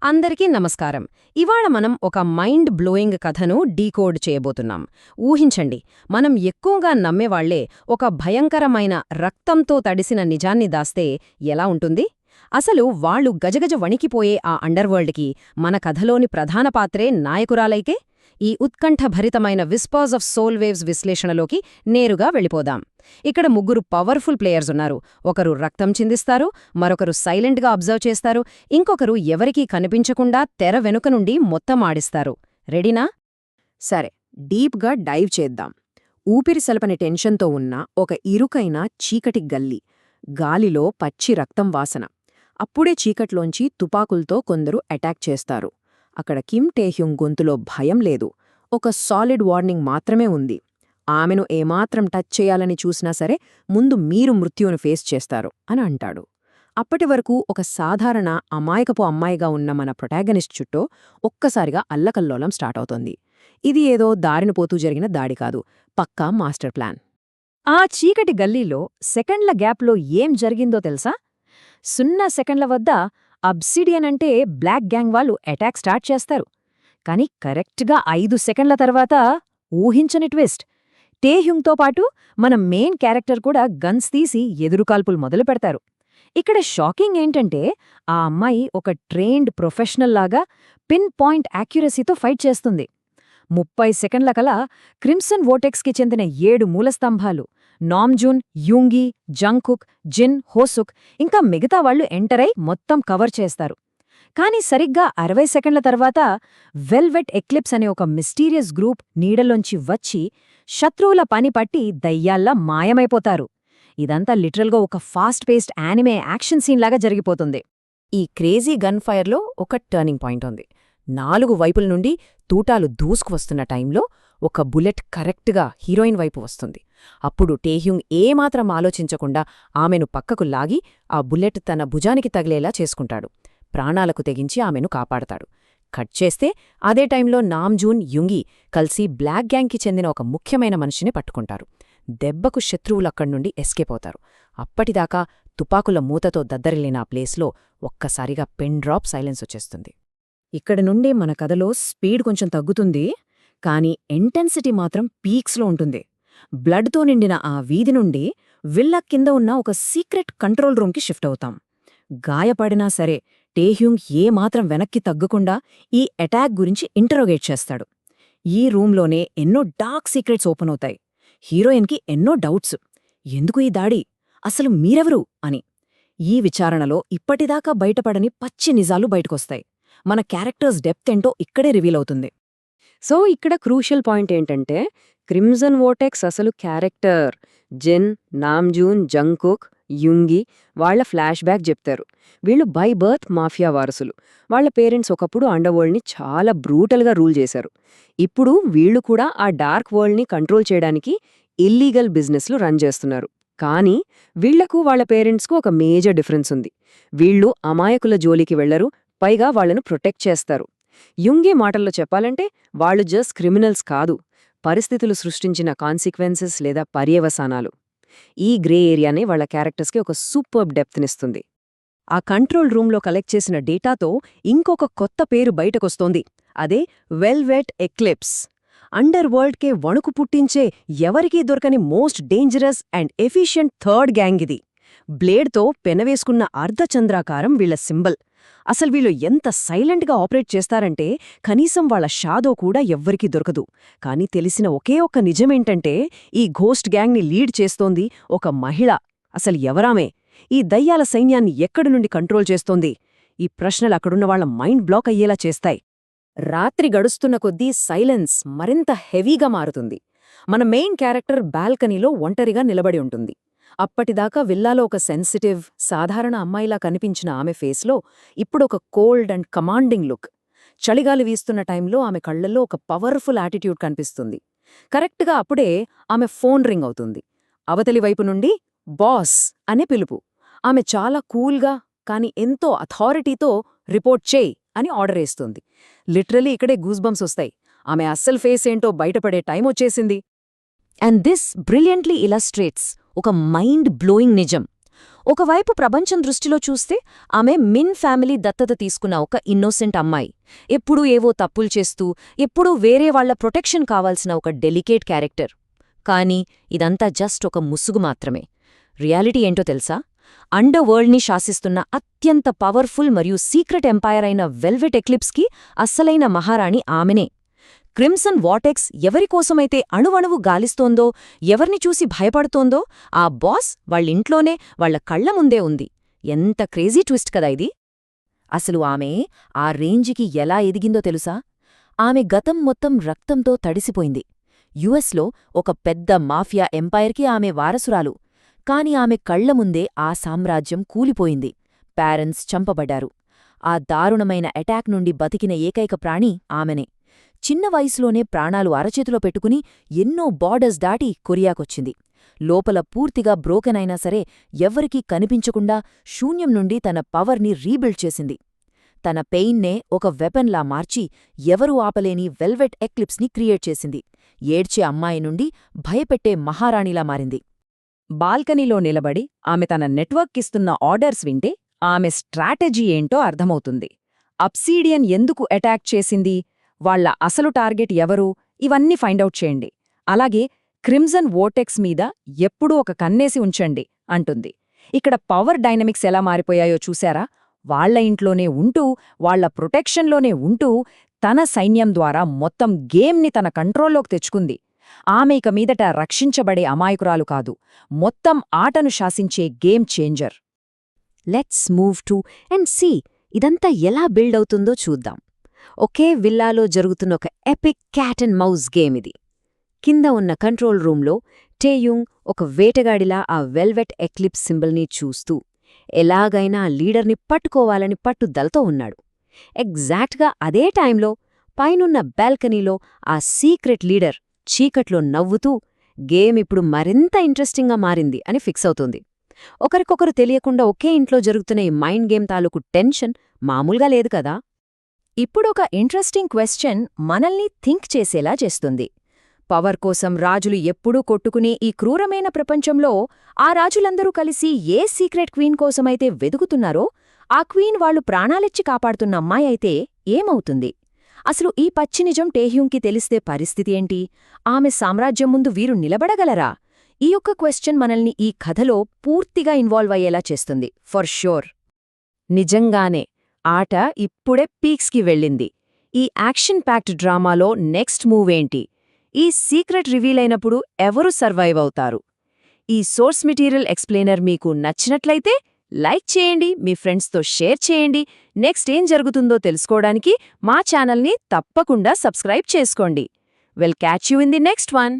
అందరికీ నమస్కారం. ఇవాళ మనం ఒక మైండ్ బ్లోయింగ్ కథను డీకోడ్ చేయబోతున్నాం. ఊహించండి, మనం ఎక్కువగా నమ్మేవాళ్లే ఒక భయంకరమైన రక్తంతో తడిసిన నిజాన్ని దాస్తే ఎలా ఉంటుంది? అసలు వాళ్ళు గజగజ వణికిపోయే ఆ అండర్వరల్డ్కి మన కథలోని ప్రధాన పాత్రే నాయకురాలైకే? ఈ ఉత్కంఠభరితమైన విస్పర్స్ ఆఫ్ సోల్ వేవ్స్ విశ్లేషణలోకి నేరుగా వెళ్ళిపోదాం. ఇక్కడ ముగ్గురు పవర్ఫుల్ ప్లేయర్స్ ఉన్నారు. ఒకరు రక్తం చిందిస్తారు, మరొకరు సైలెంట్గా అబ్జర్వ్ చేస్తారు, ఇంకొకరు ఎవరికీ కనిపించకుండా తెర వెనుక నుండి మొత్తం ఆడిస్తారు. రెడీనా? సరే, డీప్గా డైవ్ చేద్దాం. ఊపిరి సలపని టెన్షన్తో ఉన్న ఒక ఇరుకైన చీకటి గల్లీ. గాలిలో పచ్చి రక్తం వాసన. అప్పుడే చీకట్లోంచి తుపాకులతో కొందరు అటాక్ చేస్తారు. అక్కడ కిమ్ టేహ్యుంగ్ గొంతులో భయం లేదు, ఒక సాలిడ్ వార్నింగ్ మాత్రమే ఉంది. ఆమెను ఏమాత్రం టచ్ చేయాలని చూసినా సరే ముందు మీరు మృత్యువును ఫేస్ చేస్తారు అని అంటాడు. అప్పటివరకు ఒక సాధారణ అమాయకపు అమ్మాయిగా ఉన్న మన ప్రొటాగనిస్ట్ చుట్టూ ఒక్కసారిగా అల్లకల్లోలం స్టార్ట్ అవుతోంది. ఇది ఏదో దారిన పోతూ జరిగిన దాడి కాదు, పక్కా మాస్టర్ ప్లాన్. ఆ చీకటి గల్లీలో సెకండ్ల గ్యాప్లో ఏం జరిగిందో తెలుసా? 0 సెకండ్ల వద్ద అబ్సిడియన్ అంటే బ్లాక్ గ్యాంగ్ వాళ్ళు అటాక్ స్టార్ట్ చేస్తారు. కాని కరెక్ట్గా 5 సెకండ్ల తర్వాత ఊహించని ట్విస్ట్. టేహ్యుంగ్తో పాటు మన మెయిన్ క్యారెక్టర్ కూడా గన్స్ తీసి ఎదురుకాల్పులు మొదలు పెడతారు. ఇక్కడ షాకింగ్ ఏంటంటే ఆ అమ్మాయి ఒక ట్రైన్డ్ ప్రొఫెషనల్ లాగా పిన్ పాయింట్ యాక్యురసీతో ఫైట్ చేస్తుంది. 30 సెకండ్ల కల క్రిమ్సన్ వోటెక్స్కి చెందిన 7 మూలస్తంభాలు నామ్జూన్, యూంగి, జంకుక్, జిన్, హోసుక్ ఇంకా మిగతా వాళ్లు ఎంటరై మొత్తం కవర్ చేస్తారు. కాని సరిగ్గా 60 సెకండ్ల తర్వాత వెల్వెట్ ఎక్లిప్స్ అనే ఒక మిస్టీరియస్ గ్రూప్ నీడలోంచి వచ్చి శత్రువుల పని పట్టి దయ్యాల్లా మాయమైపోతారు. ఇదంతా లిటరల్గా ఒక ఫాస్ట్ పేస్డ్ యానిమే యాక్షన్ సీన్లాగా జరిగిపోతుంది. ఈ క్రేజీ గన్ ఫైర్లో ఒక టర్నింగ్ పాయింట్ ఉంది. 4 వైపుల నుండి తూటాలు దూసుకువస్తున్న టైంలో ఒక బుల్లెట్ కరెక్ట్గా హీరోయిన్ వైపు వస్తుంది. అప్పుడు టేహ్యుంగ్ ఏమాత్రం ఆలోచించకుండా ఆమెను పక్కకు లాగి ఆ బుల్లెట్ తన భుజానికి తగిలేలా చేసుకుంటాడు. ప్రాణాలకు తెగించి ఆమెను కాపాడతాడు. కట్ చేస్తే అదే టైంలో నామ్జూన్, యుంగి కలిసి బ్లాక్ గ్యాంగ్కి చెందిన ఒక ముఖ్యమైన మనిషిని పట్టుకుంటారు. దెబ్బకు శత్రువులక్కడ్నుండి ఎస్కేప్ అవుతారు. అప్పటిదాకా తుపాకుల మూతతో దద్దరిల్లిన ఆ ప్లేస్లో ఒక్కసారిగా పెన్ డ్రాప్ సైలెన్స్ వచ్చేస్తుంది. ఇక్కడ నుండి మన కథలో స్పీడ్ కొంచెం తగ్గుతుంది, కానీ ఇంటెన్సిటీ మాత్రం పీక్స్లో ఉంటుంది. బ్లడ్తో నిండిన ఆ వీధి నుండి విల్లా కింద ఉన్న ఒక సీక్రెట్ కంట్రోల్ రూమ్కి షిఫ్ట్ అవుతాం. గాయపడినా సరే టేహ్యుంగ్ ఏమాత్రం వెనక్కి తగ్గకుండా ఈ అటాక్ గురించి ఇంటరోగేట్ చేస్తాడు. ఈ రూంలోనే ఎన్నో డార్క్ సీక్రెట్స్ ఓపెన్ అవుతాయి. హీరోయిన్కి ఎన్నో డౌట్స్. ఎందుకు ఈ దాడి? అసలు మీరెవరు అని. ఈ విచారణలో ఇప్పటిదాకా బయటపడని పచ్చి నిజాలు బయటకొస్తాయి. మన క్యారెక్టర్స్ డెప్త్ ఏంటో ఇక్కడే రివీల్ అవుతుంది. సో ఇక్కడ క్రూషియల్ పాయింట్ ఏంటంటే క్రిమ్సన్ వోటెక్స్ అసలు క్యారెక్టర్ జిన్, నామ్జూన్, జంకుక్, యుంగి వాళ్ల ఫ్లాష్ బ్యాక్ చెప్తారు. వీళ్ళు బై బర్త్ మాఫియా వారసులు. వాళ్ల పేరెంట్స్ ఒకప్పుడు అండర్వరల్డ్ని చాలా బ్రూటల్గా రూల్ చేశారు. ఇప్పుడు వీళ్ళు కూడా ఆ డార్క్ వరల్డ్ని కంట్రోల్ చేయడానికి ఇల్లీగల్ బిజినెస్లు రన్ చేస్తున్నారు. కానీ వీళ్లకు వాళ్ల పేరెంట్స్కు ఒక మేజర్ డిఫరెన్స్ ఉంది. వీళ్ళు అమాయకుల జోలికి వెళ్లరు, పైగా వాళ్లను ప్రొటెక్ట్ చేస్తారు. యుంగి మాటల్లో చెప్పాలంటే వాళ్లు జస్ట్ క్రిమినల్స్ కాదు, పరిస్థితులు సృష్టించిన కాన్సిక్వెన్సెస్ లేదా పర్యవసానాలు. ఈ గ్రే ఏరియానే వాళ్ల క్యారెక్టర్స్కి ఒక సూపర్బ్ డెప్త్నిస్తుంది. ఆ కంట్రోల్ రూంలో కలెక్ట్ చేసిన డేటాతో ఇంకొక కొత్త పేరు బయటకొస్తోంది. అదే వెల్వెట్ ఎక్లిప్స్. అండర్ వరల్డ్కే వణుకు పుట్టించే, ఎవరికీ దొరకని most dangerous and efficient third gang ఇది. బ్లేడ్తో పెనవేసుకున్న అర్ధచంద్రాకారం వీళ్ల సింబల్. అసలు వీళ్ళు ఎంత సైలెంట్గా ఆపరేట్ చేస్తారంటే కనీసం వాళ్ల షాదో కూడా ఎవ్వరికీ దొరకదు. కానీ తెలిసిన ఒకే ఒక్క నిజమేంటంటే ఈ ఘోస్ట్ గ్యాంగ్ని లీడ్ చేస్తోంది ఒక మహిళ. అసలు ఎవరామే? ఈ దయ్యాల సైన్యాన్ని ఎక్కడి నుండి కంట్రోల్ చేస్తోంది? ఈ ప్రశ్నలు అక్కడున్న వాళ్ల మైండ్ బ్లాక్ అయ్యేలా చేస్తాయి. రాత్రి గడుస్తున్న కొద్దీ సైలెన్స్ మరింత హెవీగా మారుతుంది. మన మెయిన్ క్యారెక్టర్ బాల్కనీలో ఒంటరిగా నిలబడి ఉంటుంది. అప్పటిదాకా విల్లాలో ఒక సెన్సిటివ్, సాధారణ అమ్మాయిలా కనిపించిన ఆమె ఫేస్లో ఇప్పుడొక కోల్డ్ అండ్ కమాండింగ్ లుక్. చలిగాలి వీస్తున్న టైంలో ఆమె కళ్లల్లో ఒక పవర్ఫుల్ యాటిట్యూడ్ కనిపిస్తుంది. కరెక్ట్గా అప్పుడే ఆమె ఫోన్ రింగ్ అవుతుంది. అవతలి వైపు నుండి బాస్ అనే పిలుపు. ఆమె చాలా కూల్గా కాని ఎంతో అథారిటీతో రిపోర్ట్ చేయి అని ఆర్డర్ వేస్తుంది. లిటరలీ ఇక్కడే గూస్బంప్స్ వస్తాయి. ఆమె అస్సలు ఫేస్ ఏంటో బయటపడే టైం వచ్చేసింది. అండ్ దిస్ బ్రిలియంట్లీ ఇలస్ట్రేట్స్ ఒక మైండ్ బ్లోయింగ్ నిజం. ఒకవైపు ప్రపంచం దృష్టిలో చూస్తే ఆమె మిన్ ఫ్యామిలీ దత్తత తీసుకున్న ఒక ఇన్నోసెంట్ అమ్మాయి. ఎప్పుడూ ఏవో తప్పులు చేస్తూ, ఎప్పుడూ వేరే వాళ్ల ప్రొటెక్షన్ కావాల్సిన ఒక డెలికేట్ క్యారెక్టర్. కానీ ఇదంతా జస్ట్ ఒక ముసుగు మాత్రమే. రియాలిటీ ఏంటో తెలుసా? అండర్ వరల్డ్ని శాసిస్తున్న అత్యంత పవర్ఫుల్ మరియు సీక్రెట్ ఎంపైర్ అయిన వెల్వెట్ ఎక్లిప్స్కి అస్సలైన మహారాణి ఆమెనే. క్రిమ్సన్ వాటెక్స్ ఎవరికోసమైతే అణువణువు గాలిస్తోందో, ఎవర్ని చూసి భయపడుతోందో, ఆ బాస్ వాళ్ళింట్లోనే వాళ్ల కళ్ల ముందే ఉంది. ఎంత క్రేజీ ట్విస్ట్ కదా ఇది! అసలు ఆమె ఆ రేంజికి ఎలా ఎదిగిందో తెలుసా? ఆమె గతం మొత్తం రక్తంతో తడిసిపోయింది. యుఎస్లో ఒక పెద్ద మాఫియా ఎంపైర్కి ఆమె వారసురాలు. కాని ఆమె కళ్ల ముందే ఆ సామ్రాజ్యం కూలిపోయింది. పేరెంట్స్ చంపబడ్డారు. ఆ దారుణమైన అటాక్ నుండి బతికిన ఏకైక ప్రాణి ఆమెనే. చిన్న వయసులోనే ప్రాణాలు అరచేతిలో పెట్టుకుని ఎన్నో బార్డర్స్ దాటి కొరియాకొచ్చింది. లోపల పూర్తిగా బ్రోకెన్ అయినా సరే ఎవ్వరికీ కనిపించకుండా శూన్యం నుండి తన పవర్ని రీబిల్డ్ చేసింది. తన పెయిన్నే ఒక వెపన్లా మార్చి ఎవరూ ఆపలేని వెల్వెట్ ఎక్లిప్స్ని క్రియేట్ చేసింది. ఏడ్చే అమ్మాయి నుండి భయపెట్టే మహారాణిలా మారింది. బాల్కనీలో నిలబడి ఆమె తన నెట్వర్క్కిస్తున్న ఆర్డర్స్ వింటే ఆమె స్ట్రాటజీ ఏంటో అర్థమవుతుంది. అబ్సీడియన్ ఎందుకు అటాక్ చేసింది, వాళ్ల అసలు టార్గెట్ ఎవరు, ఇవన్నీ ఫైండౌట్ చేయండి. అలాగే క్రిమ్సన్ వోటెక్స్ మీద ఎప్పుడూ ఒక కన్నేసి ఉంచండి అంటుంది. ఇక్కడ పవర్ డైనమిక్స్ ఎలా మారిపోయాయో చూశారా? వాళ్ల ఇంట్లోనే ఉంటూ, వాళ్ల ప్రొటెక్షన్లోనే ఉంటూ, తన సైన్యం ద్వారా మొత్తం గేమ్ని తన కంట్రోల్లోకి తెచ్చుకుంది. ఆమె ఇక మీదట రక్షించబడే అమాయకురాలు కాదు, మొత్తం ఆటను శాసించే game changer. Let's move to and see ఇదంతా ఎలా బిల్డ్ అవుతుందో చూద్దాం. ఒకే విల్లాలో జరుగుతున్న ఒక epic cat and mouse game ఇది. కింద ఉన్న కంట్రోల్ రూంలో టేయుంగ్ ఒక వేటగాడిలా ఆ వెల్వెట్ ఎక్లిప్స్ సింబల్ని చూస్తూ ఎలాగైనా లీడర్ని పట్టుకోవాలని పట్టుదలతో ఉన్నాడు. ఎగ్జాక్ట్గా అదే టైంలో పైనున్న బాల్కనీలో ఆ సీక్రెట్ లీడర్ చీకట్లో నవ్వుతూ గేమ్ ఇప్పుడు మరింత ఇంట్రెస్టింగ్గా మారింది అని ఫిక్స్ అవుతుంది. ఒకరికొకరు తెలియకుండా ఒకే ఇంట్లో జరుగుతున్న ఈ మైండ్ గేమ్ తాలూకు టెన్షన్ మామూలుగా లేదు కదా. ఇప్పుడొక ఇంట్రెస్టింగ్ క్వశ్చన్ మనల్ని థింక్ చేసేలా చేస్తుంది. పవర్ కోసం రాజులు ఎప్పుడూ కొట్టుకునే ఈ క్రూరమైన ప్రపంచంలో ఆ రాజులందరూ కలిసి ఏ సీక్రెట్ క్వీన్ కోసమైతే వెదుకుతున్నారో ఆ క్వీన్ వాళ్లు ప్రాణాలిచ్చి కాపాడుతున్న అమ్మాయి అయితే ఏమవుతుంది? అసలు ఈ పచ్చి నిజం టేహ్యూంకి తెలిస్తే పరిస్థితి ఏంటి? ఆమె సామ్రాజ్యం ముందు వీరు నిలబడగలరా? ఈ యొక్క క్వశ్చన్ మనల్ని ఈ కథలో పూర్తిగా ఇన్వాల్వ్ అయ్యేలా చేస్తుంది ఫర్ ష్యూర్. నిజంగానే ఆట ఇప్పుడే పీక్స్కి వెళ్ళింది. ఈ యాక్షన్ ప్యాక్డ్ డ్రామాలో నెక్స్ట్ మూవ్ ఏంటి? ఈ సీక్రెట్ రివీల్ అయినప్పుడు ఎవరు సర్వైవ్ అవుతారు? ఈ సోర్స్ మెటీరియల్ ఎక్స్ప్లెయినర్ మీకు నచ్చినట్లయితే లైక్ చేయండి, మీ ఫ్రెండ్స్తో షేర్ చేయండి. నెక్స్ట్ ఏం జరుగుతుందో తెలుసుకోవడానికి మా ఛానల్ని తప్పకుండా సబ్స్క్రైబ్ చేసుకోండి. Will catch you in the next one.